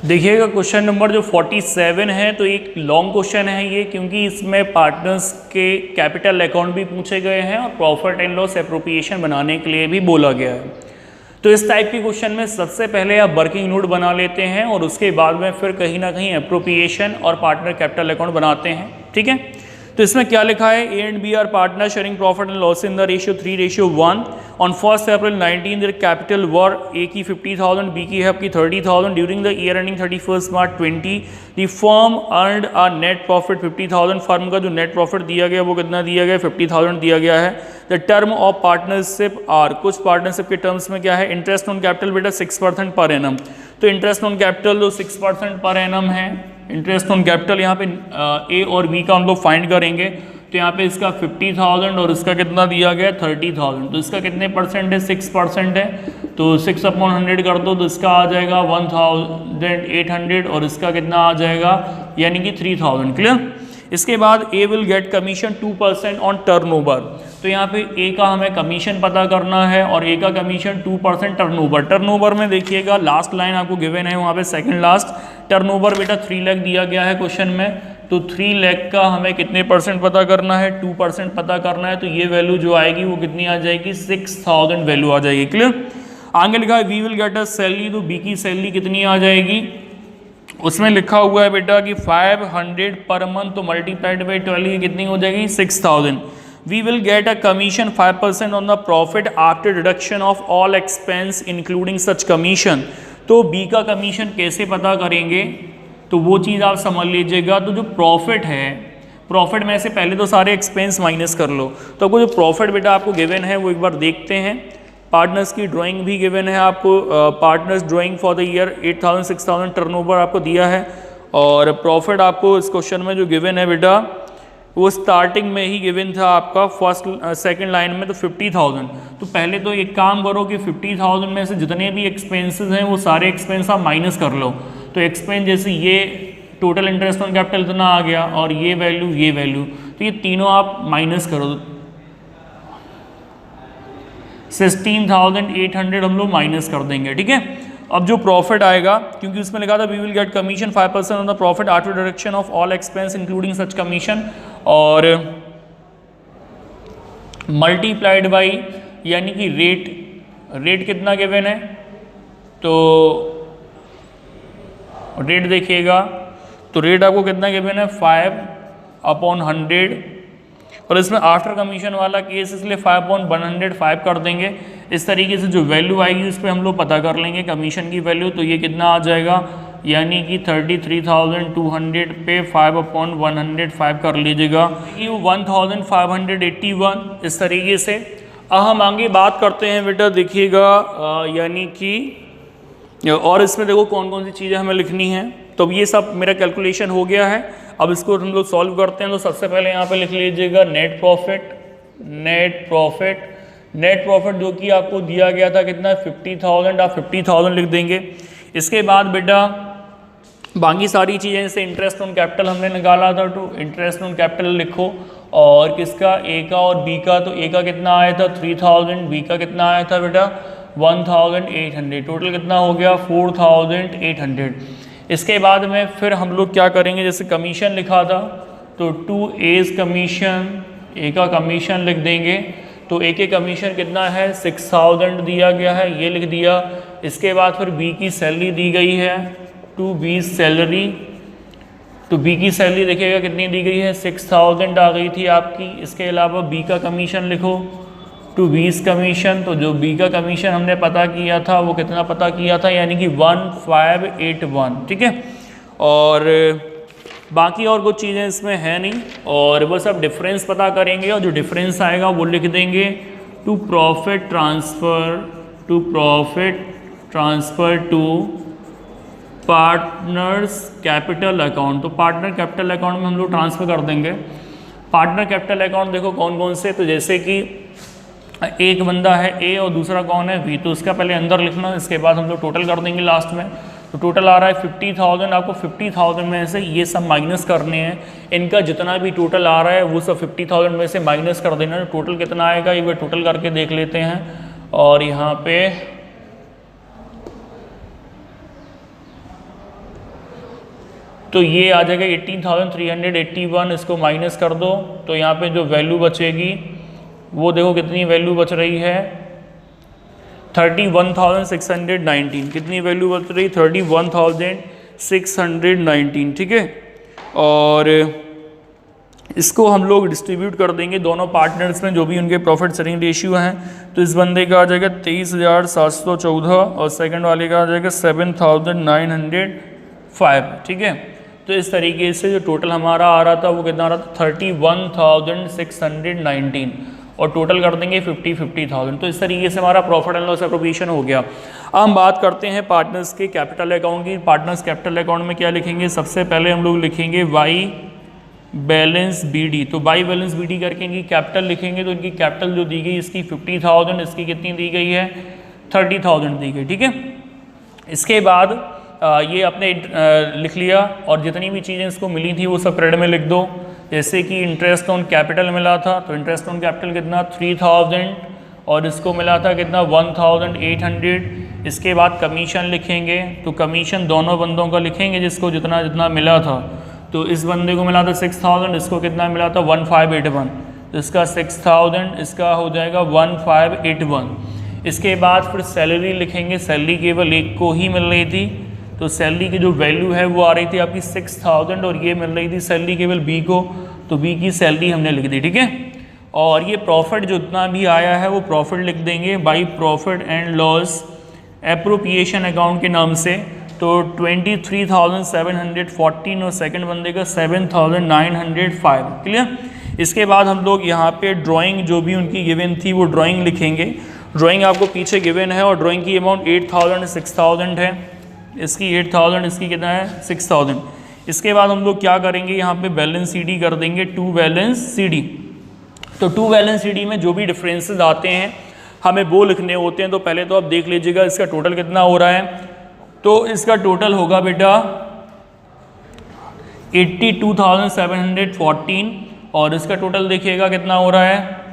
देखिएगा question number जो 47 है, तो एक लॉन्ग क्वेश्चन है ये, क्योंकि इसमें पार्टनर्स के कैपिटल अकाउंट भी पूछे गए हैं और प्रॉफिट एंड लॉस एप्रोप्रिएशन बनाने के लिए भी बोला गया है। तो इस टाइप की क्वेश्चन में सबसे पहले आप वर्किंग नोट बना लेते हैं और उसके बाद में फिर कहीं ना कहीं एप्रोप्रिएशन और पार्टनर कैपिटल अकाउंट बनाते हैं। ठीक है, तो इसमें क्या लिखा है, A and B are partner sharing profit and loss in the ratio 3:1। On 1 April 19 their capital were A की 50,000, बी की है आपकी 30,000। During the year ending 31 March 20 the firm earned a net profit 50,000। Firm का जो net profit दिया गया वो कितना दिया गया, 50,000 दिया गया है। The term of partnership are, कुछ पार्टनरशिप के टर्म्स में क्या है, इंटरेस्ट ऑन कैपिटल बेटा 6% पर एनम। तो इंटरेस्ट ऑन कैपिटल तो 6% पर एनम है। इंटरेस्ट ऑन कैपिटल यहाँ पे ए और बी का हम लोग फाइंड करेंगे, तो यहाँ पे इसका 50,000 और इसका कितना दिया गया 30,000। तो इसका कितने परसेंट है, 6% है। तो 6/100 कर दो तो इसका आ जाएगा 1,800 और इसका कितना आ जाएगा यानी कि 3,000। क्लियर। इसके बाद A will get commission 2% on turnover. तो यहाँ पे ए का हमें कमीशन पता करना है और ए का कमीशन 2% टर्नओवर। टर्नओवर में देखिएगा लास्ट लाइन आपको गिवन है वहाँ पे सेकंड लास्ट, टर्नओवर बेटा 3 लाख दिया गया है क्वेश्चन में। तो 3 लाख का हमें कितने परसेंट पता करना है, 2% पता करना है। तो ये वैल्यू जो आएगी वो कितनी आ जाएगी, 6,000 वैल्यू आ जाएगी। क्लियर। आगे लिखा है we will get a salary, तो बी की सैलरी कितनी आ जाएगी, उसमें लिखा हुआ है बेटा कि 500 पर मंथ, तो मल्टीप्लाइड बाई 12 की कितनी हो जाएगी 6,000। We will get a commission 5% on the profit after deduction of all expense including such commission. तो बी का कमीशन कैसे पता करेंगे, तो वो चीज़ आप समझ लीजिएगा। तो जो प्रॉफिट है, प्रॉफिट में से पहले तो सारे एक्सपेंस माइनस कर लो। तो आपको जो प्रॉफिट बेटा आपको गिवन है वो एक बार देखते हैं। पार्टनर्स की ड्राइंग भी गिवन है आपको, partners drawing for the year 8,000 6,000 turnover आपको दिया है। और प्रॉफिट आपको इस क्वेश्चन में जो गिवन है बेटा वो स्टार्टिंग में ही गिवन था आपका फर्स्ट सेकंड लाइन में, तो 50,000। तो पहले तो एक काम करो कि 50,000 में से जितने भी एक्सपेंसेस हैं वो सारे एक्सपेंस आप माइनस कर लो। तो एक्सपेंस जैसे ये टोटल इंटरेस्ट ऑन कैपिटल इतना आ गया और ये वैल्यू, तो ये तीनों आप माइनस करो। 16,800 हम लोग माइनस कर देंगे। ठीक है। अब जो प्रॉफिट आएगा, क्योंकि उसमें लिखा था we will get commission 5% on the profit after deduction of all expense including such commission, और मल्टीप्लाइड बाई यानी कि रेट कितना गिवन है, तो रेट देखिएगा, तो रेट आपको कितना गिवन है 5/100, और इसमें आफ्टर कमीशन वाला केस इसलिए 5/105 कर देंगे। इस तरीके से जो वैल्यू आएगी उस पर हम लोग पता कर लेंगे कमीशन की वैल्यू। तो ये कितना आ जाएगा यानी कि 33,200 पे 5/105 कर लीजिएगा, ये 1,581 इस तरीके से। अब हम आगे बात करते हैं बेटा, देखिएगा यानी कि और इसमें देखो कौन कौन सी चीज़ें हमें लिखनी है। तो ये सब मेरा कैलकुलेशन हो गया है। अब इसको हम लोग सॉल्व करते हैं। तो सबसे पहले यहाँ पे लिख लीजिएगा नेट प्रॉफिट जो कि आपको दिया गया था कितना 50,000, आप 50,000 लिख देंगे। इसके बाद बेटा बाकी सारी चीज़ें, जैसे इंटरेस्ट ऑन कैपिटल हमने निकाला था, तो इंटरेस्ट ऑन कैपिटल लिखो, और किसका ए का और बी का। तो ए का कितना आया था 3,000, बी का कितना आया था बेटा 1,800, टोटल कितना हो गया 4,800। इसके बाद में फिर हम लोग क्या करेंगे, जैसे कमीशन लिखा था तो 2A's कमीशन, ए का कमीशन लिख देंगे। तो ए के कमीशन कितना है 6,000 दिया गया है, ये लिख दिया। इसके बाद फिर बी की सैलरी दी गई है 2B's सैलरी। तो बी की सैलरी देखिएगा कितनी दी गई है 6,000 आ गई थी आपकी। इसके अलावा बी का कमीशन लिखो 2B's कमीशन। तो जो बी का कमीशन हमने पता किया था वो कितना पता किया था यानी कि 1,581। ठीक है। और बाकी और कुछ चीज़ें इसमें है नहीं, और बस अब डिफरेंस पता करेंगे और जो डिफरेंस आएगा वो लिख देंगे to profit transfer to partners capital account. तो पार्टनर कैपिटल अकाउंट में हम लोग ट्रांसफ़र कर देंगे। पार्टनर कैपिटल अकाउंट देखो कौन कौन से, तो जैसे कि एक बंदा है ए और दूसरा कौन है बी, तो उसका पहले अंदर लिखना, इसके बाद हम लोग टोटल कर देंगे लास्ट में। तो टोटल आ रहा है 50,000, आपको 50,000 में से ये सब माइनस करने हैं। इनका जितना भी टोटल आ रहा है वो सब 50,000 में से माइनस कर देना। टोटल कितना आएगा एक बार टोटल करके देख लेते हैं। और यहाँ पे तो ये आ जाएगा 18,381, इसको माइनस कर दो तो यहाँ पे जो वैल्यू बचेगी वो देखो कितनी वैल्यू बच रही है, 31,619। कितनी वैल्यू बच रही, 31,619, ठीक है। और इसको हम लोग डिस्ट्रीब्यूट कर देंगे दोनों पार्टनर्स में जो भी उनके प्रॉफिट शेयरिंग रेशियो हैं। तो इस बंदे का आ जाएगा 23,714 और सेकंड वाले का आ जाएगा 7,905, ठीक है। तो इस तरीके से जो टोटल हमारा आ रहा था वो कितना आ रहा था, 31,619 और टोटल कर देंगे 50,000। तो इस तरीके से हमारा प्रॉफिट एंड लॉस एप्रोप्रिएशन हो गया। अब हम बात करते हैं पार्टनर्स के कैपिटल अकाउंट की। पार्टनर्स कैपिटल अकाउंट में क्या लिखेंगे, सबसे पहले हम लोग लिखेंगे वाई बैलेंस बीडी। तो बाई बैलेंस बीडी करके इनकी कैपिटल लिखेंगे। तो इनकी कैपिटल जो दी गई इसकी 50,000, इसकी कितनी दी गई है, 30,000 दी गई, ठीक है। इसके बाद ये आपने लिख लिया और जितनी भी चीज़ें इसको मिली थी वो सब क्रेडिट में लिख दो। जैसे कि इंटरेस्ट ऑन कैपिटल मिला था, तो इंटरेस्ट ऑन कैपिटल कितना 3,000 और इसको मिला था कितना 1,800। इसके बाद कमीशन लिखेंगे, तो कमीशन दोनों बंदों का लिखेंगे जिसको जितना जितना मिला था। तो इस बंदे को मिला था 6,000, इसको कितना मिला था 1,581, तो इसका 6,000, इसका हो जाएगा 1,581। इसके बाद फिर सैलरी लिखेंगे, सैलरी केवल एक को ही मिल रही थी, तो सैलरी की जो वैल्यू है वो आ रही थी आपकी 6,000 और ये मिल रही थी सैलरी केवल बी को, तो बी की सैलरी हमने लिख दी, ठीक है। और ये प्रॉफिट जितना भी आया है वो प्रॉफिट लिख देंगे by profit and loss appropriation account के नाम से। तो 23,714 और सेकंड बंदे का 7,905, क्लियर। इसके बाद हम लोग यहाँ पे ड्राइंग जो भी उनकी गिवन थी वो ड्राइंग लिखेंगे। ड्राइंग आपको पीछे गिवन है और ड्राइंग की अमाउंट 8,000 6,000 है, इसकी 8,000, इसकी कितना है 6,000। इसके बाद हम लोग क्या करेंगे, यहाँ पे बैलेंस सीडी कर देंगे, टू बैलेंस सीडी। तो टू बैलेंस सीडी में जो भी डिफरेंसेस आते हैं हमें वो लिखने होते हैं। तो पहले तो आप देख लीजिएगा इसका टोटल कितना हो रहा है। तो इसका टोटल होगा बेटा 82,714 और इसका टोटल देखिएगा कितना हो रहा है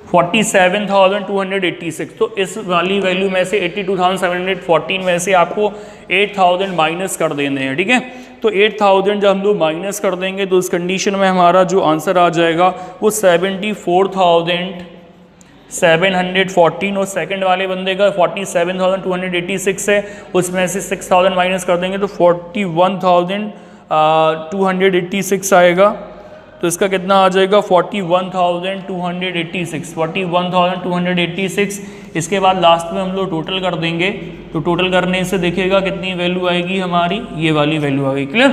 47,286। तो इस वाली वैल्यू में से 82,714 में से आपको 8,000 माइनस कर देने हैं, ठीक है। तो 8,000 जब हम लोग माइनस कर देंगे तो इस कंडीशन में हमारा जो आंसर आ जाएगा वो 74,714 और सेकंड वाले बंदे का 47,286 है, उसमें से 6,000 माइनस कर देंगे तो 41,286 आएगा। तो इसका कितना आ जाएगा 41,286। इसके बाद लास्ट में हम लोग टोटल कर देंगे, तो टोटल करने से देखिएगा कितनी वैल्यू आएगी हमारी, ये वाली वैल्यू आएगी, क्लियर।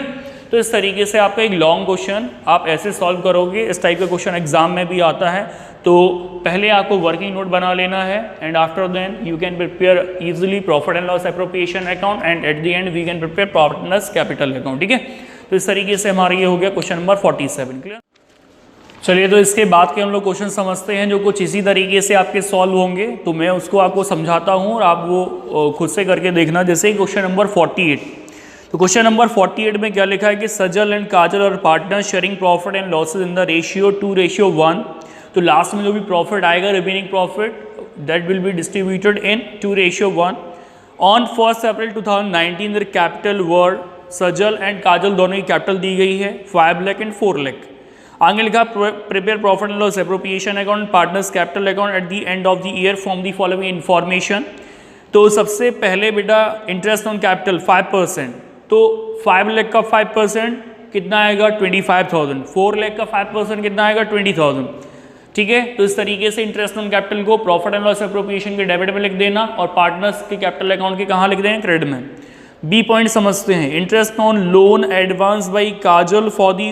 तो इस तरीके से आपका एक लॉन्ग क्वेश्चन आप ऐसे सॉल्व करोगे। इस टाइप का क्वेश्चन एग्जाम में भी आता है। तो पहले आपको वर्किंग नोट बना लेना है and after then you can prepare easily profit and loss appropriation account and at the end we can prepare partners capital account, ठीक है। तो इस तरीके से हमारा ये हो गया क्वेश्चन नंबर 47, क्लियर। चलिए, तो इसके बाद के हम लोग क्वेश्चन समझते हैं जो कुछ इसी तरीके से आपके सॉल्व होंगे। तो मैं उसको आपको समझाता हूँ और आप वो खुद से करके देखना। जैसे क्वेश्चन नंबर 48, तो क्वेश्चन नंबर 48 में क्या लिखा है कि सजल and Kajal are partner sharing profit and losses in the ratio 2:1। तो लास्ट में जो भी प्रॉफिट आएगा remaining profit that will be distributed in 2:1। On 1 April 2019 their capital were, Sajal and Kajal दोनों की कैपिटल दी गई है 5 लाख एंड 4 लाख। आगे लिखा prepare profit and loss appropriation account partners capital account eight the end of the year from the following information. तो सबसे पहले बेटा इंटरेस्ट ऑन कैपिटल 5%, तो 5 लाख का 5% कितना आएगा 25,000, 4 लाख का 5% कितना आएगा 20,000, ठीक है। तो इस तरीके से इंटरेस्ट ऑन कैपिटल को प्रॉफिट एंड लॉस एप्रोप्रिएशन के डेबिट में लिख देना और पार्टनर्स के कैपिटल अकाउंट के कहाँ लिख देंगे, क्रेडिट में। बी पॉइंट समझते हैं, interest on loan advance by Kajal for the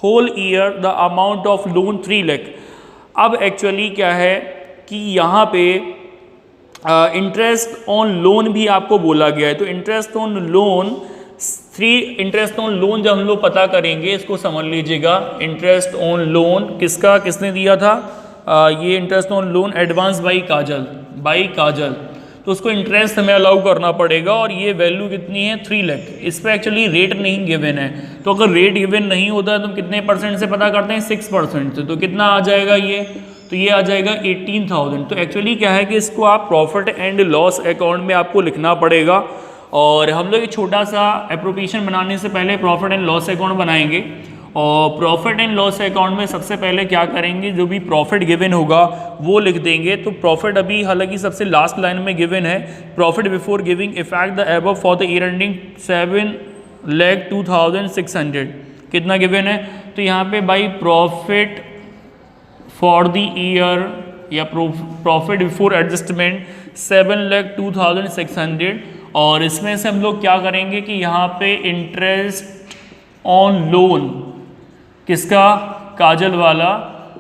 whole year the amount of loan 3 lakh. अब एक्चुअली क्या है कि यहाँ पे इंटरेस्ट ऑन लोन भी आपको बोला गया है। तो interest on loan interest on loan जब हम लोग पता करेंगे, इसको समझ लीजिएगा। इंटरेस्ट ऑन लोन किसने दिया था, ये interest on loan advance by Kajal, तो उसको इंटरेस्ट हमें अलाउ करना पड़ेगा और ये वैल्यू कितनी है 3 लाख। इस पर एक्चुअली रेट नहीं गिवन है, तो अगर रेट गिवन नहीं होता है तो कितने परसेंट से पता करते हैं 6% से। तो कितना आ जाएगा ये, तो ये आ जाएगा 18,000। तो एक्चुअली क्या है कि इसको आप प्रॉफिट एंड लॉस अकाउंट में आपको लिखना पड़ेगा। और हम लोग एक छोटा सा एप्रोप्रिएशन बनाने से पहले प्रॉफिट एंड लॉस अकाउंट बनाएंगे। और प्रॉफिट एंड लॉस अकाउंट में सबसे पहले क्या करेंगे, जो भी प्रॉफिट गिवन होगा वो लिख देंगे। तो प्रॉफिट अभी हालांकि सबसे लास्ट लाइन में गिवन है, profit before giving effect the above for the year ending 7,02,600 कितना गिवन है। तो यहाँ पे by profit for the year या प्रॉफिट बिफोर एडजस्टमेंट 7,02,600। और इसमें से हम लोग क्या करेंगे कि यहाँ पे इंटरेस्ट ऑन लोन किसका, काजल वाला,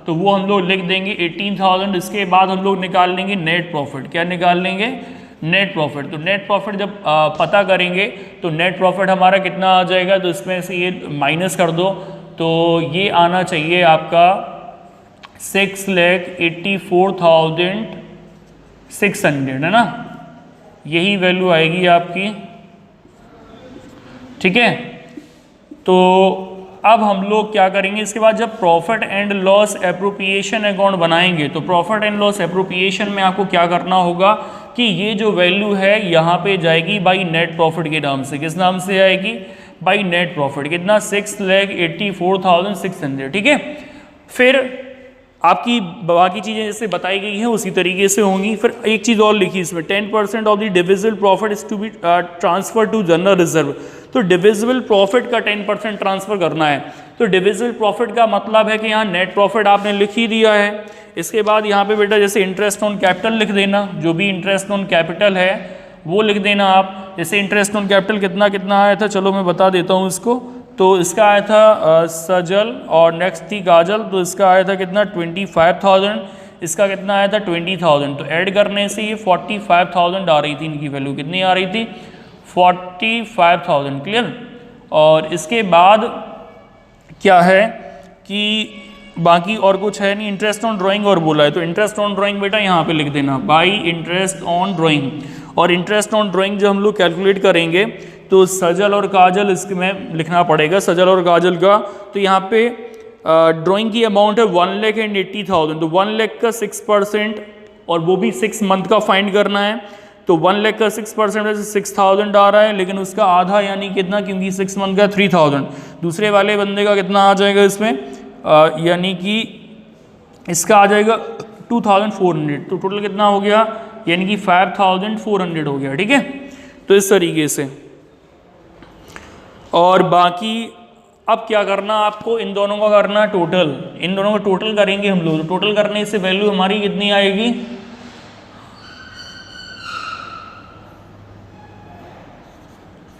तो वो हम लोग लिख देंगे 18,000। इसके बाद हम लोग निकाल लेंगे नेट प्रॉफिट। क्या निकाल लेंगे, नेट प्रॉफिट। तो नेट प्रॉफिट जब पता करेंगे तो नेट प्रॉफिट हमारा कितना आ जाएगा, तो इसमें से ये माइनस कर दो, तो ये आना चाहिए आपका 6,84,600 है ना, यही वैल्यू आएगी आपकी। ठीक है, तो अब हम लोग क्या करेंगे, इसके बाद जब profit and loss appropriation account बनाएंगे तो प्रॉफिट एंड लॉस एप्रोप्रिएशन में आपको क्या करना होगा कि ये जो वैल्यू है यहाँ पे जाएगी बाई नेट प्रॉफिट के नाम से। किस नाम से आएगी, बाई नेट प्रॉफिट। कितना, 6,84,600। ठीक है, फिर आपकी बाकी चीज़ें जैसे बताई गई हैं उसी तरीके से होंगी। फिर एक चीज़ और लिखी इसमें, 10% of the divisible profit is to be transfer to general reserve. तो डिविजिबल प्रॉफिट का 10% ट्रांसफर करना है। तो डिविजिबल प्रॉफिट का मतलब है कि यहाँ नेट प्रॉफिट आपने लिख ही दिया है। इसके बाद यहाँ पे बेटा जैसे इंटरेस्ट ऑन कैपिटल लिख देना, जो भी इंटरेस्ट ऑन कैपिटल है वो लिख देना आप। जैसे इंटरेस्ट ऑन कैपिटल कितना कितना आया था, चलो मैं बता देता हूँ इसको। तो इसका आया था सजल और नेक्स्ट थी काजल, तो इसका आया था कितना 25,000, इसका कितना आया था 20,000। तो ऐड करने से ये 45,000 आ रही थी, इनकी वैल्यू कितनी आ रही थी 45,000। क्लियर। और इसके बाद क्या है कि बाकी और कुछ है नहीं, इंटरेस्ट ऑन ड्राइंग और बोला है, तो इंटरेस्ट ऑन ड्राइंग बेटा यहाँ पे लिख देना बाई इंटरेस्ट ऑन ड्राइंग। और इंटरेस्ट ऑन ड्राइंग जब हम लोग कैलकुलेट करेंगे तो सजल और काजल इसमें लिखना पड़ेगा, सजल और काजल का। तो यहाँ पे ड्राइंग की अमाउंट है 1,80,000। तो 1 लाख का 6% और वो भी 6 मंथ का फाइंड करना है। तो 1 लाख का 6% जैसे 6,000 आ रहा है, लेकिन उसका आधा यानी कितना, क्योंकि 6 मंथ का 3,000। दूसरे वाले बंदे का कितना आ जाएगा इसमें, यानी कि इसका आ जाएगा 2,400। तो टोटल कितना हो गया, यानी कि 5,400 हो गया। ठीक है, तो इस तरीके से। और बाकी अब क्या करना आपको, इन दोनों का करना टोटल, इन दोनों का टोटल करेंगे हम लोग। टोटल करने से वैल्यू हमारी कितनी आएगी,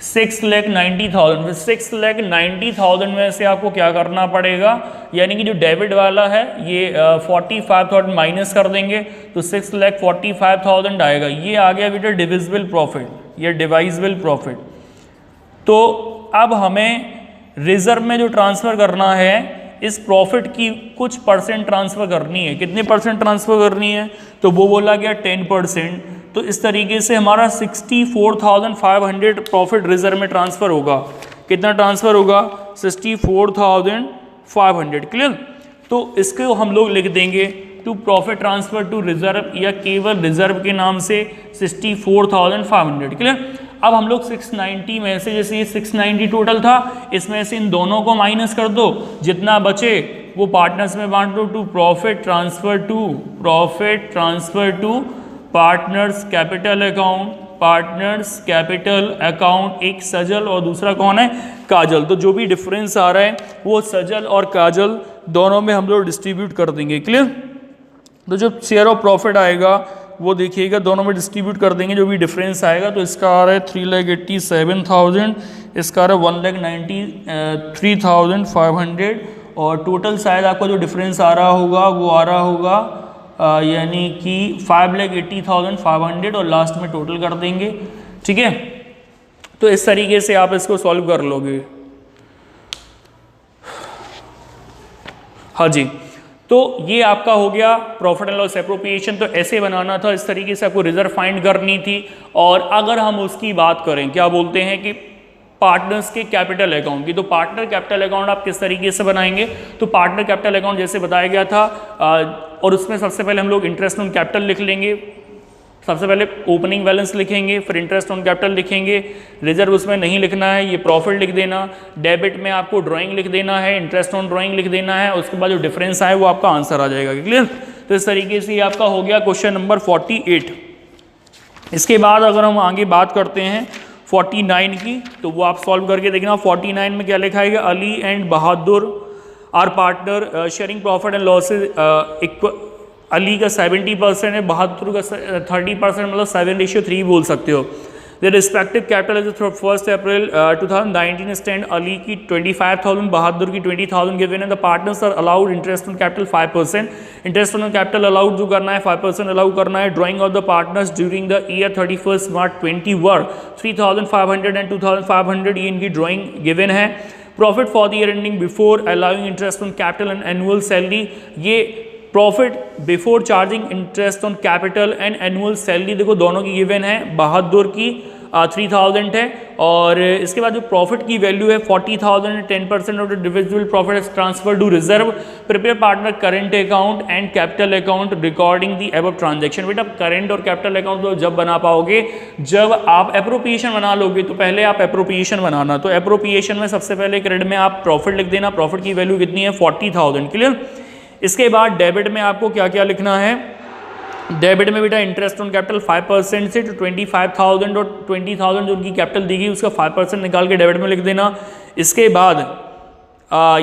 6,90,000। फिर 6,90,000 में से आपको क्या करना पड़ेगा, यानी कि जो डेबिट वाला है ये 45,000 माइनस कर देंगे, तो 6,45,000 आएगा। ये आ गया बेटा डिविजिबल प्रॉफिट या डिवाइजिबल प्रॉफिट। तो अब हमें रिजर्व में जो ट्रांसफ़र करना है, इस प्रॉफिट की कुछ परसेंट ट्रांसफ़र करनी है। कितने परसेंट ट्रांसफ़र करनी है, तो वो बोला गया 10%। तो इस तरीके से हमारा 64,500 प्रॉफिट रिजर्व में ट्रांसफ़र होगा। कितना ट्रांसफ़र होगा, 64,500। क्लियर। तो इसको हम लोग लिख देंगे to profit transfer to reserve, या केवल रिजर्व के नाम से 64,500। क्लियर। अब हम लोग 690 में से, जैसे ये 690 टोटल था, इसमें से इन दोनों को माइनस कर दो, जितना बचे वो पार्टनर्स में बांट दो। To profit transfer to partners capital account, partners capital account. एक सजल और दूसरा कौन है, काजल। तो जो भी डिफरेंस आ रहा है वो सजल और काजल दोनों में हम लोग डिस्ट्रीब्यूट कर देंगे। क्लियर। तो जो शेयर ऑफ प्रॉफिट आएगा वो देखिएगा दोनों में डिस्ट्रीब्यूट कर देंगे, जो भी डिफरेंस आएगा। तो इसका आ रहा है 3,87,000, इसका आ रहा है 1,93,500, और टोटल शायद आपका जो डिफरेंस आ रहा होगा वो आ रहा होगा यानी कि 5,80,500, और लास्ट में टोटल कर देंगे। ठीक है, तो इस तरीके से आप इसको सॉल्व कर लोगे। हाँ जी, तो ये आपका हो गया प्रॉफिट एंड लॉस एप्रोप्रिएशन। तो ऐसे बनाना था, इस तरीके से आपको रिजर्व फाइंड करनी थी। और अगर हम उसकी बात करें, क्या बोलते हैं कि पार्टनर्स के कैपिटल अकाउंट की। तो पार्टनर कैपिटल अकाउंट आप किस तरीके से बनाएंगे, तो पार्टनर कैपिटल अकाउंट जैसे बताया गया था और उसमें सबसे पहले हम लोग इंटरेस्ट ऑन कैपिटल लिख लेंगे। सबसे पहले ओपनिंग बैलेंस लिखेंगे, फिर इंटरेस्ट ऑन कैपिटल लिखेंगे, रिजर्व उसमें नहीं लिखना है, ये प्रॉफिट लिख देना, डेबिट में आपको ड्राइंग लिख देना है, इंटरेस्ट ऑन ड्राइंग लिख देना है, उसके बाद जो डिफरेंस आए वो आपका आंसर आ जाएगा। क्लियर? तो इस तरीके से ये आपका हो गया क्वेश्चन नंबर 48। इसके बाद अगर हम आगे बात करते हैं 49 की, तो वो आप सॉल्व करके देखना। 49 में क्या लिखा है, Ali and Bahadur are partner sharing profit and losses. Ali का 70% है, बहादुर का 30%, मतलब 7:3 बोल सकते हो। The respective capital as 1 April 2019 stand Ali की 25,000, बहादुर की 20,000 गिवन है। The partners are allowed interest on capital 5%। Interest on capital allowed जो करना है 5% अलाउ करना है। Drawing of the partners during the year 31 March 20 were 3,500 and 2,500, ये इनकी ड्राइंग गिवन है। Profit for the year ending before allowing interest on capital and annual salary, ये profit before charging interest on capital and annual salary देखो दोनों की given है। बहादुर की 3,000 है और इसके बाद जो प्रॉफिट की वैल्यू है 40,000, 10% of the divisible profit is transfer to reserve. Prepare partner current account and capital account recording the above transaction. बेटा करंट और कैपिटल अकाउंट तो जब बना पाओगे जब आप एप्रोप्रिएशन बना लोगे, तो पहले आप एप्रोप्रिएशन बनाना। तो एप्रोप्रिएशन में सबसे पहले क्रेडिट में आप प्रॉफिट लिख देना, प्रॉफिट की वैल्यू कितनी है 40,000। क्लियर? इसके बाद डेबिट में आपको क्या क्या लिखना है, डेबिट में बेटा इंटरेस्ट ऑन कैपिटल 5% से 25,000 और 20,000 जो उनकी कैपिटल दी गई उसका 5% निकाल के डेबिट में लिख देना। इसके बाद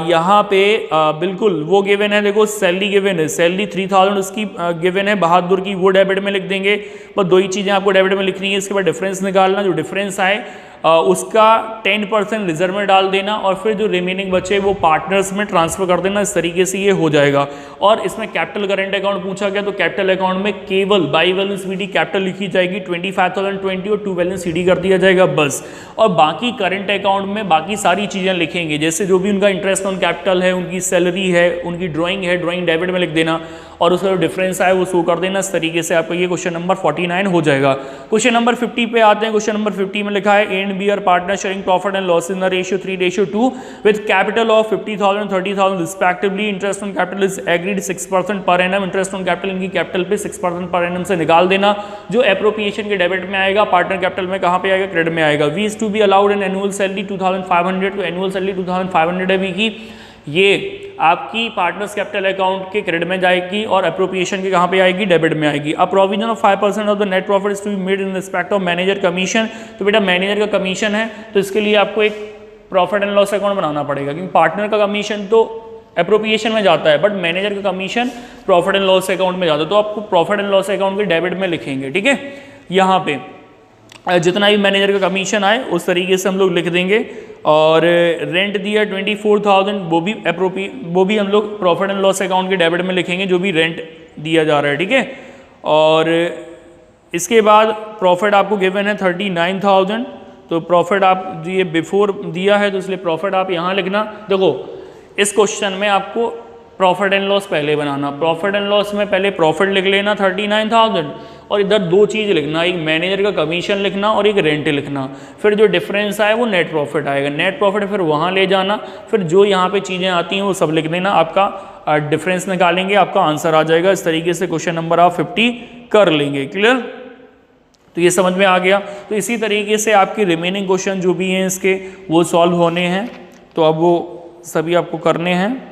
यहाँ पे बिल्कुल वो गिवन है, देखो सैलरी गिवन है, सैलरी 3,000 उसकी गिवन है बहादुर की, वो डेबिट में लिख देंगे। बस दो ही चीज़ें आपको डेबिट में लिखनी है। इसके बाद डिफरेंस निकालना, जो डिफरेंस आए उसका 10% रिजर्व में डाल देना और फिर जो रिमेनिंग बचे वो पार्टनर्स में ट्रांसफर कर देना। इस तरीके से ये हो जाएगा। और इसमें कैपिटल करंट अकाउंट पूछा गया, तो कैपिटल अकाउंट में केवल बाई बैलेंस सीडी कैपिटल लिखी जाएगी 25,020 और 2 बैलेंस सीडी कर दिया जाएगा बस। और बाकी करंट अकाउंट में बाकी सारी चीज़ें लिखेंगे, जैसे जो भी उनका इंटरेस्ट ऑन कैपिटल है, उनकी सैलरी है, उनकी ड्राइंग है, ड्राइंग डेबिट में लिख देना और उसका जो डिफरेंस आए वो शो कर देना। इस तरीके से आपका ये क्वेश्चन नंबर 49 हो जाएगा। क्वेश्चन नंबर 50 पे आते हैं। क्वेश्चन नंबर 50 में लिखा है A and B are partner sharing profit and loss in the ratio 3:2 with capital of 50,000 and 30,000 respectively. Interest on capital is agreed 6% per annum. Interest on capital इनकी capital पे 6% per annum से निकाल देना। जो appropriation के debit में आएगा, partner capital में कहाँ पे आएगा, क्रेडिट में आएगा। V is to be allowed an annual salary 2,500, तो एनुअल सैलरी 2,500 है वी की, ये आपकी पार्टनर्स कैपिटल अकाउंट के क्रेडिट में जाएगी और एप्रोप्रिएशन के कहाँ पे आएगी, डेबिट में आएगी। अब provision of 5% of the net profit is to be made in respect of manager commission. तो बेटा मैनेजर का कमीशन है, तो इसके लिए आपको एक प्रॉफिट एंड लॉस अकाउंट बनाना पड़ेगा, क्योंकि पार्टनर का कमीशन तो एप्रोप्रिएशन में जाता है बट मैनेजर का commission profit and loss account में जाता है। तो आपको प्रॉफिट एंड लॉस अकाउंट के डेबिट में लिखेंगे। ठीक है, यहाँ पे जितना भी मैनेजर का कमीशन आए उस तरीके से हम लोग लिख देंगे। और रेंट दिया 24,000, वो भी हम लोग प्रॉफिट एंड लॉस अकाउंट के डेबिट में लिखेंगे, जो भी रेंट दिया जा रहा है। ठीक है, और इसके बाद प्रॉफिट आपको गिवन है 39,000, तो प्रॉफिट आप ये बिफोर दिया है तो इसलिए प्रॉफिट आप यहाँ लिखना। देखो इस क्वेश्चन में आपको प्रॉफिट एंड लॉस पहले बनाना, प्रॉफिट एंड लॉस में पहले प्रॉफिट लिख लेना 39,000 और इधर दो चीज़ लिखना, एक मैनेजर का कमीशन लिखना और एक रेंट लिखना। फिर जो डिफरेंस आए वो नेट प्रॉफिट आएगा, नेट प्रॉफिट फिर वहाँ ले जाना, फिर जो यहाँ पे चीज़ें आती हैं वो सब लिख देना, आपका डिफरेंस निकालेंगे, आपका आंसर आ जाएगा। इस तरीके से क्वेश्चन नंबर आप 50 कर लेंगे। क्लियर? तो ये समझ में आ गया। तो इसी तरीके से आपके रिमेनिंग क्वेश्चन जो भी हैं इसके वो सॉल्व होने हैं, तो अब वो सभी आपको करने हैं।